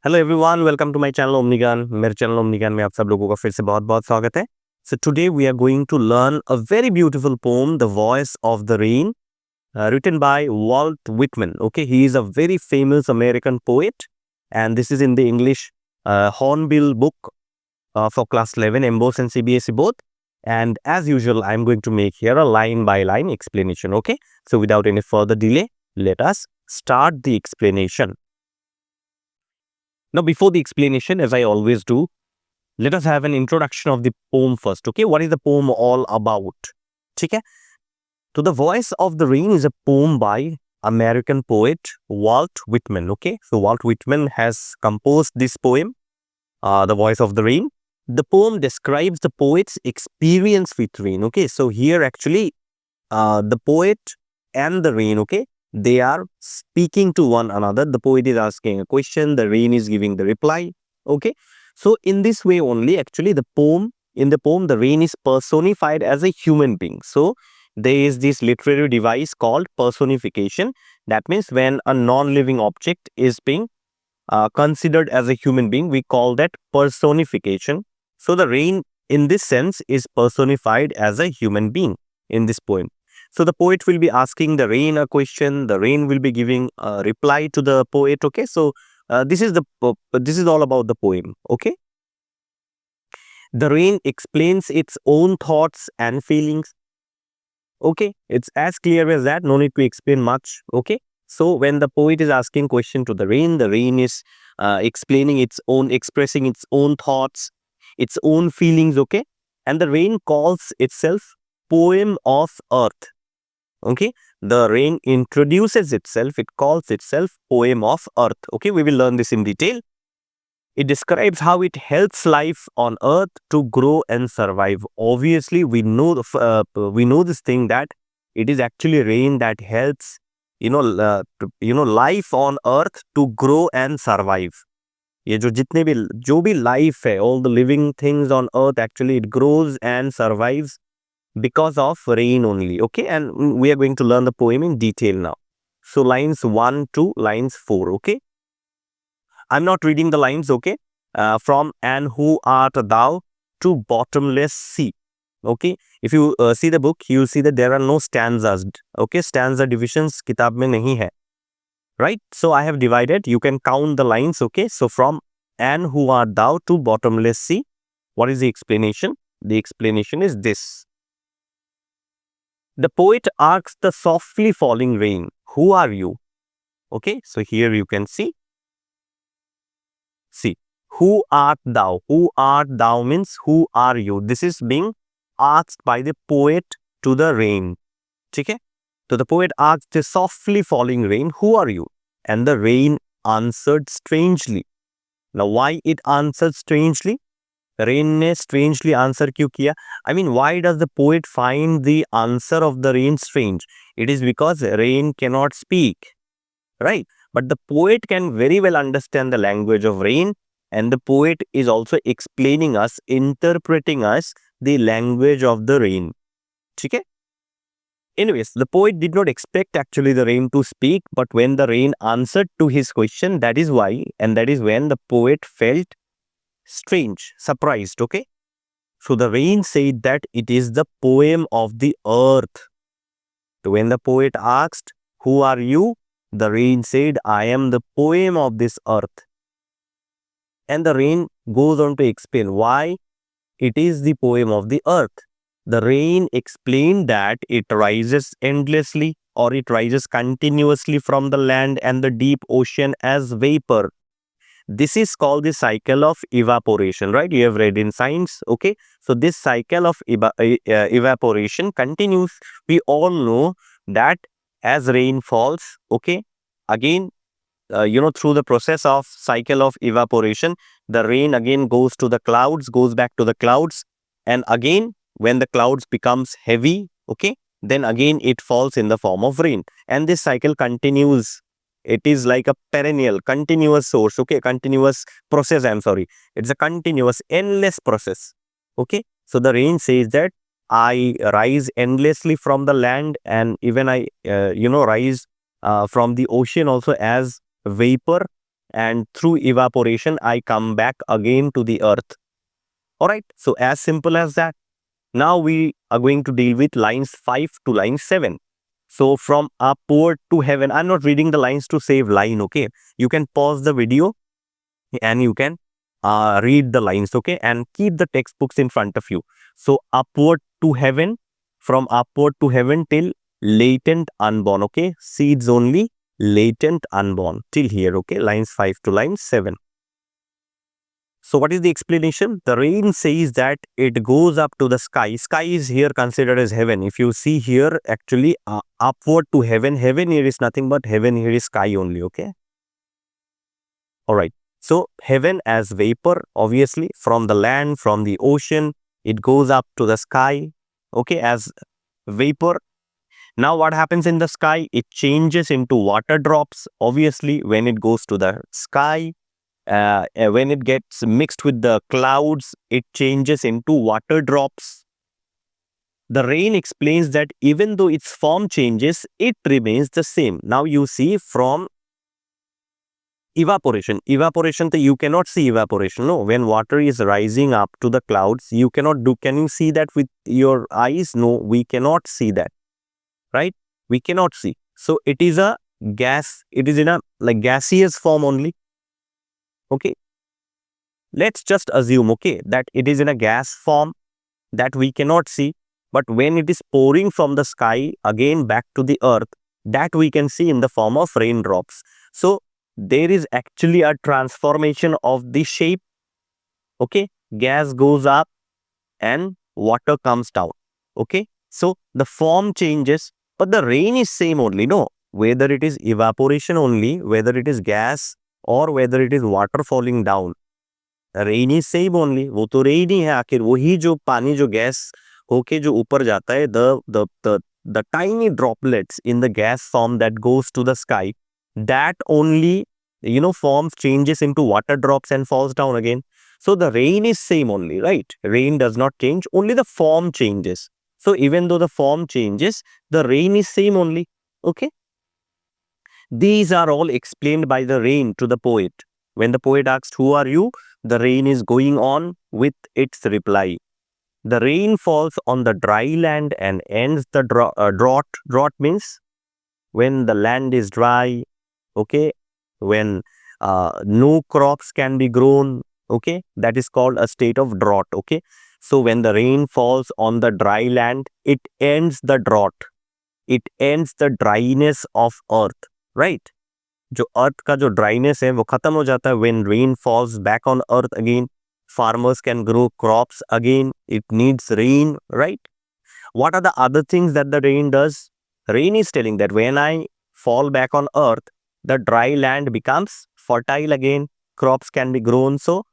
Hello everyone, welcome to my channel omni Gyan. मेरे channel omni ज्ञान में आप सब लोगों का फिर से बहुत बहुत स्वागत है। So today we are going to learn a very beautiful poem, the voice of the rain, written by Walt Whitman. Okay, he is a very famous American poet, and this is in the English Hornbill book for class 11, MBOSE and CBSE both. And as usual, I'm going to make here a line by line explanation. Okay, so without any further delay, let us start the explanation. Now, before the explanation, as I always do, let us have an introduction of the poem first. Okay, what is the poem all about? Okay, so The Voice of the Rain is a poem by American poet Walt Whitman. Okay, so Walt Whitman has composed this poem, The Voice of the Rain. The poem describes the poet's experience with rain. Okay, so here actually the poet and the rain, okay, they are speaking to one another. The poet is asking a question, the rain is giving the reply. Okay, so in this way only actually in the poem the rain is personified as a human being. So there is this literary device called personification. That means when a non-living object is being considered as a human being, we call that personification. So the rain in this sense is personified as a human being in this poem. So the poet will be asking the rain a question, the rain will be giving a reply to the poet. Okay, so this is all about the poem. Okay, the rain explains its own thoughts and feelings. Okay, it's as clear as that, no need to explain much. Okay, so when the poet is asking question to the rain is explaining expressing its own thoughts, its own feelings. Okay, and the rain calls itself poem of earth. Okay, the rain introduces itself, it calls itself poem of earth. Okay, we will learn this in detail. It describes how it helps life on earth to grow and survive. Obviously, we know this thing that it is actually rain that helps life on earth to grow and survive. ये जो भी life है, all the living things on earth, actually it grows and survives because of rain only. Okay, and we are going to learn the poem in detail now. So lines 1 to lines 4. Okay, I'm not reading the lines. Okay, from and who art thou to bottomless sea. Okay, if you see the book, you will see that there are no stanzas. Okay, stanza divisions kitab mein nahi hai, right? So I have divided, you can count the lines. Okay, so from and who art thou to bottomless sea, what is the explanation? The explanation is this. The poet asks the softly falling rain, who are you? Okay, so here you can see, who art thou? Who art thou means who are you? This is being asked by the poet to the rain. Okay, so the poet asked the softly falling rain, who are you? And the rain answered strangely. Now why it answered strangely? Rain ने strangely answer क्यों किया? I mean, why does the poet find the answer of the rain strange? It is because rain cannot speak, right? But the poet can very well understand the language of rain, and the poet is also explaining us, interpreting us the language of the rain. Okay? Anyways, the poet did not expect actually the rain to speak, but when the rain answered to his question, that is why, and that is when the poet felt strange, surprised. Okay, so the rain said that it is the poem of the earth. So when the poet asked, who are you? The rain said, I am the poem of this earth. And the rain goes on to explain why it is the poem of the earth. The rain explained that it rises endlessly, or it rises continuously from the land and the deep ocean as vapor. This is called the cycle of evaporation, right? You have read in science. Okay, so this cycle of evaporation continues. We all know that as rain falls, okay, again, through the process of cycle of evaporation, the rain again goes to the clouds, goes back to the clouds, and again when the clouds becomes heavy, okay, then again it falls in the form of rain, and this cycle continues. It is like a perennial, continuous source. Okay, continuous process. I'm sorry. It's a continuous, endless process. Okay, so the rain says that I rise endlessly from the land, and even I, rise from the ocean also as vapor, and through evaporation, I come back again to the earth. Alright, so as simple as that. Now we are going to deal with lines 5 to line 7. So from upward to heaven, I'm not reading the lines to save line, okay? You can pause the video and you can read the lines, okay? And keep the textbooks in front of you. So upward to heaven, from upward to heaven till latent unborn, okay? Seeds only, latent unborn till here, okay? Lines 5 to line 7. So what is the explanation? The rain says that it goes up to the sky. Sky is here considered as heaven. If you see here, actually upward to heaven. Heaven here is nothing but heaven here is sky only, okay? Alright. So heaven as vapor, obviously from the land, from the ocean, it goes up to the sky, okay, as vapor. Now what happens in the sky? It changes into water drops, obviously when it goes to the sky. When it gets mixed with the clouds, it changes into water drops. The rain explains that even though its form changes, it remains the same. Now you see from evaporation. Evaporation, you cannot see evaporation. No, when water is rising up to the clouds, you cannot do. Can you see that with your eyes? No, we cannot see that. Right? We cannot see. So it is a gas. It is in a like gaseous form only. Okay, let's just assume, okay, that it is in a gas form that we cannot see, but when it is pouring from the sky again back to the earth, that we can see in the form of raindrops. So there is actually a transformation of the shape, okay, gas goes up and water comes down, okay. So the form changes, but the rain is same only, no, whether it is evaporation only, whether it is gas और whether it is water falling down, rain is same only. वो तो rain ही है आखिर, वही जो पानी जो gas होके जो ऊपर जाता है, the tiny droplets in the gas form that goes to the sky, that only forms changes into water drops and falls down again. So the rain is same only, right? Rain does not change, only the form changes. So even though the form changes, the rain is same only, okay. These are all explained by the rain to the poet. When the poet asked, "Who are you?" the rain is going on with its reply. The rain falls on the dry land and ends the drought. Drought means when the land is dry, okay, when no crops can be grown, okay, that is called a state of drought, okay. So when the rain falls on the dry land, it ends the drought. It ends the dryness of earth. Right जो अर्थ का जो dryness है वो खत्म हो जाता है when rain falls back on earth again. Farmers can grow crops again. It needs rain, right. What are the other things that the rain does? Rain is telling that when I fall back on earth, the dry land becomes fertile again. Crops can be grown, so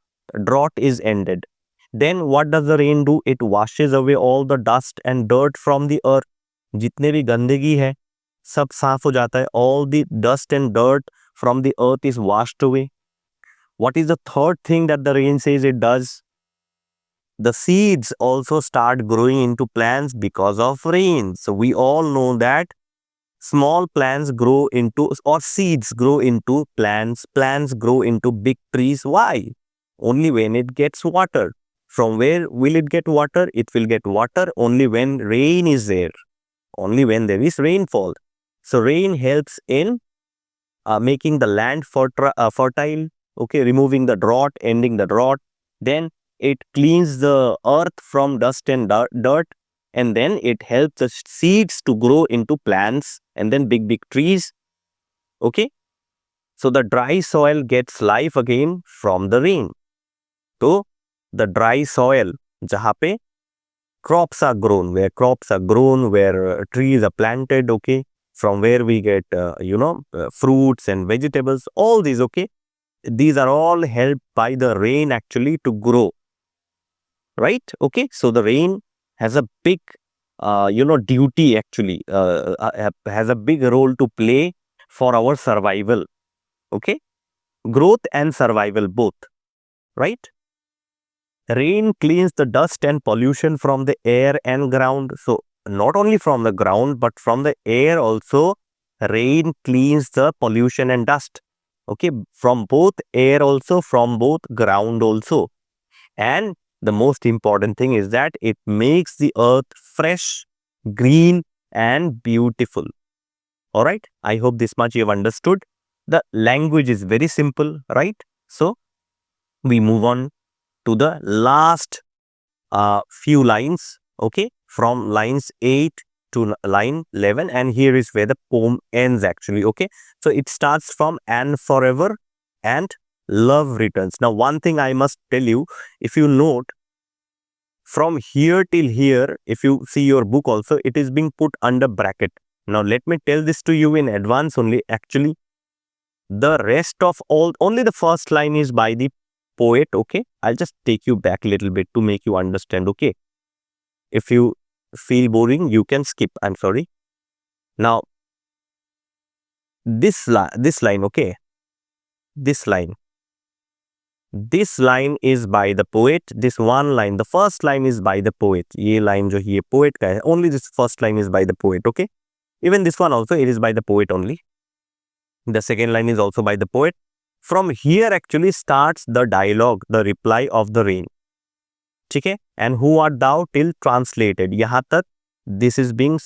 drought is ended. Then what does the rain do? It washes away all the dust and dirt from the earth. जितने भी गंदगी है सब साफ हो जाता है. All the dust and dirt from the earth is washed away. What is the third thing that the rain says it does? The seeds also start growing into plants because of rain. So we all know that small plants grow into, or seeds grow into plants. Plants grow into big trees. Why? Only when it gets water. From where will it get water? It will get water only when rain is there. Only when there is rainfall. So rain helps in making the land fertile, okay, removing the drought, ending the drought. Then it cleans the earth from dust and dirt, and then it helps the seeds to grow into plants and then big trees, okay. So the dry soil gets life again from the rain. So the dry soil, जहाँ पे crops are grown, where trees are planted, okay, from where we get fruits and vegetables, all these, okay, these are all helped by the rain actually to grow, right? Okay, so the rain has a big duty actually, has a big role to play for our survival, okay, growth and survival both, right? Rain cleans the dust and pollution from the air and ground. So not only from the ground, but from the air also, rain cleans the pollution and dust. Okay, from both air also, from both ground also. And the most important thing is that it makes the earth fresh, green, and beautiful. All right. I hope this much you have understood. The language is very simple, right? So we move on to the last few lines. Okay. From lines 8 to line 11. And here is where the poem ends actually. Okay. So it starts from and forever and love returns. Now, one thing I must tell you, if you note, from here till here, if you see your book also, it is being put under bracket. Now, let me tell this to you in advance only. Actually, the rest of all, only the first line is by the poet. Okay. I'll just take you back a little bit to make you understand. Okay. If you feel boring, you can skip. I'm sorry. Now, this line, okay. This line is by the poet. This one line, the first line is by the poet. ये line जो ये poet का है, only this first line is by the poet. Okay. Even this one also, it is by the poet only. The second line is also by the poet. From here actually starts the dialogue, the reply of the rain. ठीक है? And who art thou till translated. यहाँ तक this is being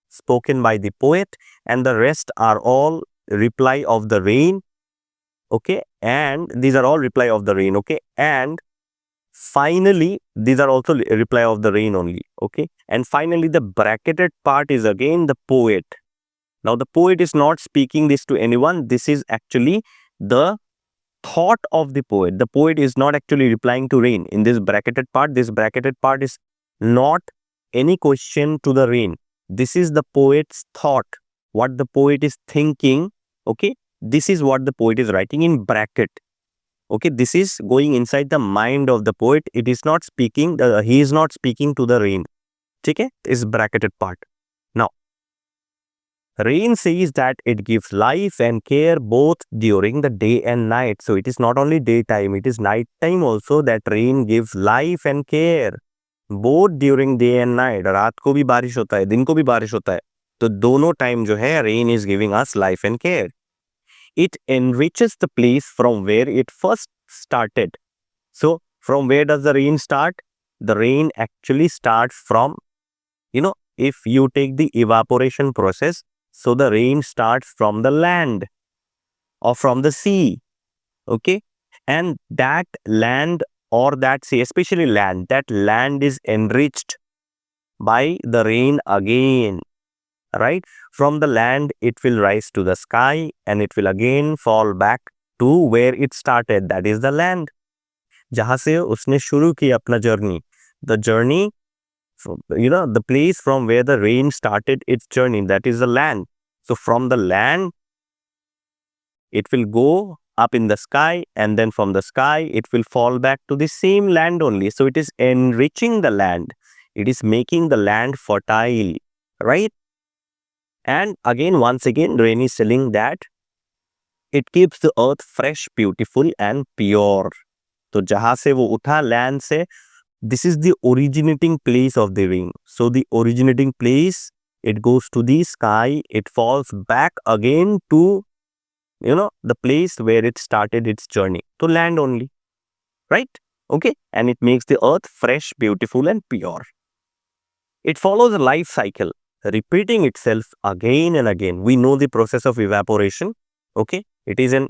spoken by the poet, and the rest are all reply of the rain. Okay, and these are all reply of the rain. Okay, and finally these are also reply of the rain only. Okay, and finally the bracketed part is again the poet. Now the poet is not speaking this to anyone. This is actually the thought of the poet. The poet is not actually replying to rain in this bracketed part. This bracketed part is not any question to the rain. This is the poet's thought, what the poet is thinking. Okay, this is what the poet is writing in bracket. Okay, this is going inside the mind of the poet. It is not speaking, he is not speaking to the rain. Okay, is bracketed part. Now, rain says that it gives life and care both during the day and night. So it is not only daytime, it is night time also that rain gives life and care both during day and night. रात को भी बारिश होता है, दिन को भी बारिश होता है. तो दोनों टाइम जो है rain is giving us life and care. It enriches the place from where it first started. So from where does the rain start? The rain actually starts from, if you take the evaporation process, so the rain starts from the land or from the sea. Okay. And that land or that sea, especially land, that land is enriched by the rain again. Right? From the land, it will rise to the sky and it will again fall back to where it started. That is the land. जहाँ से उसने शुरू की अपना journey. The journey, the place from where the rain started its journey, that is the land. So from the land, it will go up in the sky, and then from the sky, it will fall back to the same land only. So it is enriching the land. It is making the land fertile, right? And again, once again, rain is telling that it keeps the earth fresh, beautiful, and pure. तो जहाँ से वो उठा land से, this is the originating place of the rain. So the originating place, it goes to the sky, it falls back again to, the place where it started its journey. To land only, right? Okay, and it makes the earth fresh, beautiful, and pure. It follows a life cycle, repeating itself again and again. We know the process of evaporation. Okay, it is an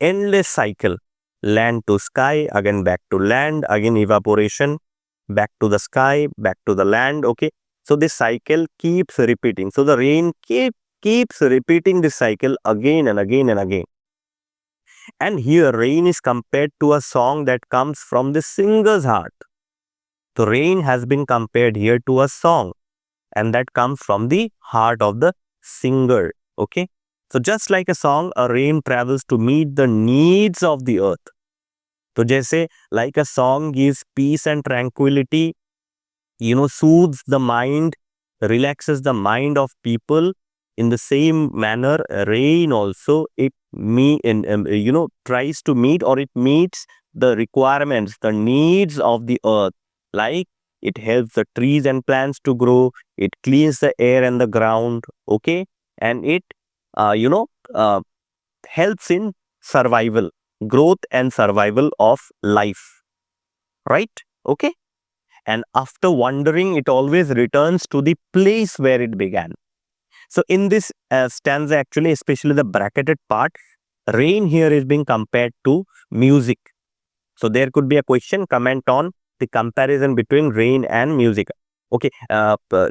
endless cycle. Land to sky, again back to land, again evaporation, back to the sky, back to the land. Okay, so this cycle keeps repeating. So the rain keeps repeating this cycle again and again and again. And here rain is compared to a song that comes from the singer's heart. The rain has been compared here to a song, and that comes from the heart of the singer. Okay, so just like a song, a rain travels to meet the needs of the earth. So जैसे like a song gives peace and tranquility, soothes the mind, relaxes the mind of people. In the same manner, rain also tries to meet, or it meets the requirements, the needs of the earth. Like it helps the trees and plants to grow. It cleans the air and the ground. Okay, and it helps in survival, growth and survival of life, right? Okay. And after wandering, it always returns to the place where it began. So in this stanza, actually, especially the bracketed part, rain here is being compared to music. So there could be a question, comment on the comparison between rain and music. Okay,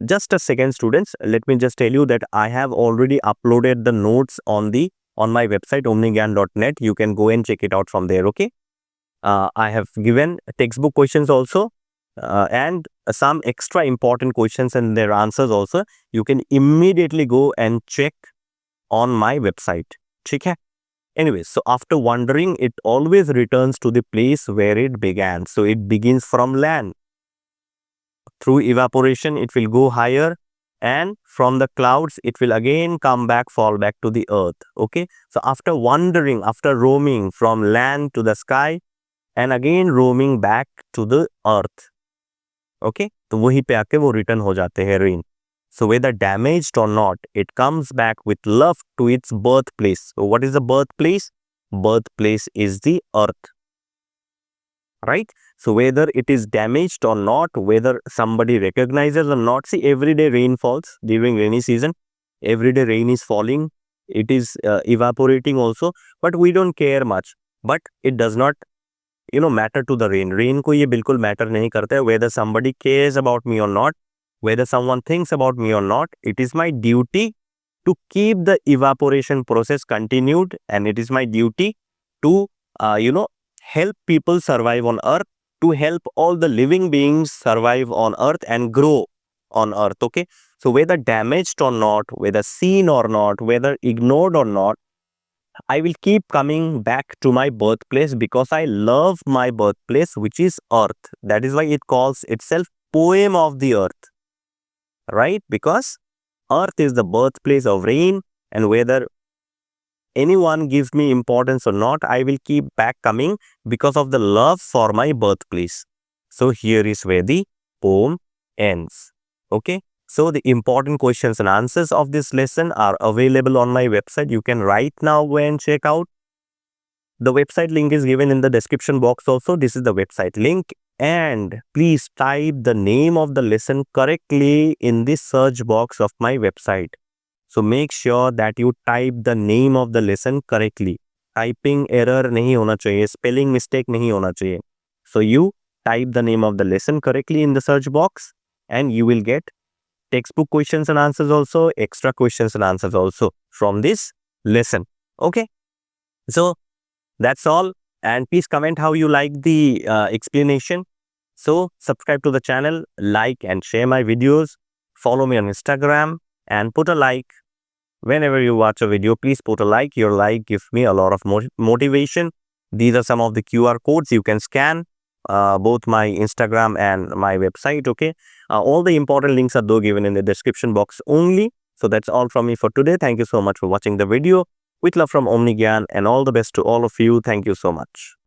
just a second, students. Let me just tell you that I have already uploaded the notes on my website omnigyan.net. You can go and check it out from there. Okay, I have given textbook questions also, and some extra important questions and their answers also. You can immediately go and check on my website. ठीक है? Anyways, so after wandering, it always returns to the place where it began. So it begins from land. Through evaporation, it will go higher, and from the clouds, it will again come back, fall back to the earth. Okay. So after wandering, after roaming from land to the sky, and again roaming back to the earth. Okay. तो वहीं पे आके वो return हो जाते हैं rain. So whether damaged or not, it comes back with love to its birthplace. So what is the birthplace? Birthplace is the earth, right? So whether it is damaged or not, whether somebody recognizes or not, see, every day rain falls during rainy season. Every day rain is falling. It is evaporating also, but we don't care much. But it does not matter to the rain. Rain को ये बिल्कुल matter नहीं करता है. Whether somebody cares about me or not, whether someone thinks about me or not, it is my duty to keep the evaporation process continued, and it is my duty to help people survive on earth, to help all the living beings survive on earth and grow on earth. Okay, so whether damaged or not, whether seen or not, whether ignored or not, I will keep coming back to my birthplace because I love my birthplace, which is earth. That is why it calls itself poem of the earth, right? Because earth is the birthplace of rain, and whether anyone gives me importance or not, I will keep back coming because of the love for my birthplace. So here is where the poem ends. Okay. So the important questions and answers of this lesson are available on my website. You can right now go and check out. The website link is given in the description box also. This is the website link. And please type the name of the lesson correctly in the search box of my website. So make sure that you type the name of the lesson correctly. Typing error नहीं होना चाहिए, spelling mistake नहीं होना चाहिए. So you type the name of the lesson correctly in the search box, and you will get textbook questions and answers also, extra questions and answers also from this lesson. Okay. So that's all. And please comment how you like the explanation. So subscribe to the channel, like and share my videos. Follow me on Instagram and put a like. Whenever you watch a video, please put a like. Your like gives me a lot of motivation. These are some of the QR codes you can scan, both my Instagram and my website. Okay. All the important links are though given in the description box only. So that's all from me for today. Thank you so much for watching the video. With love from Omni Gyan, and all the best to all of you. Thank you so much.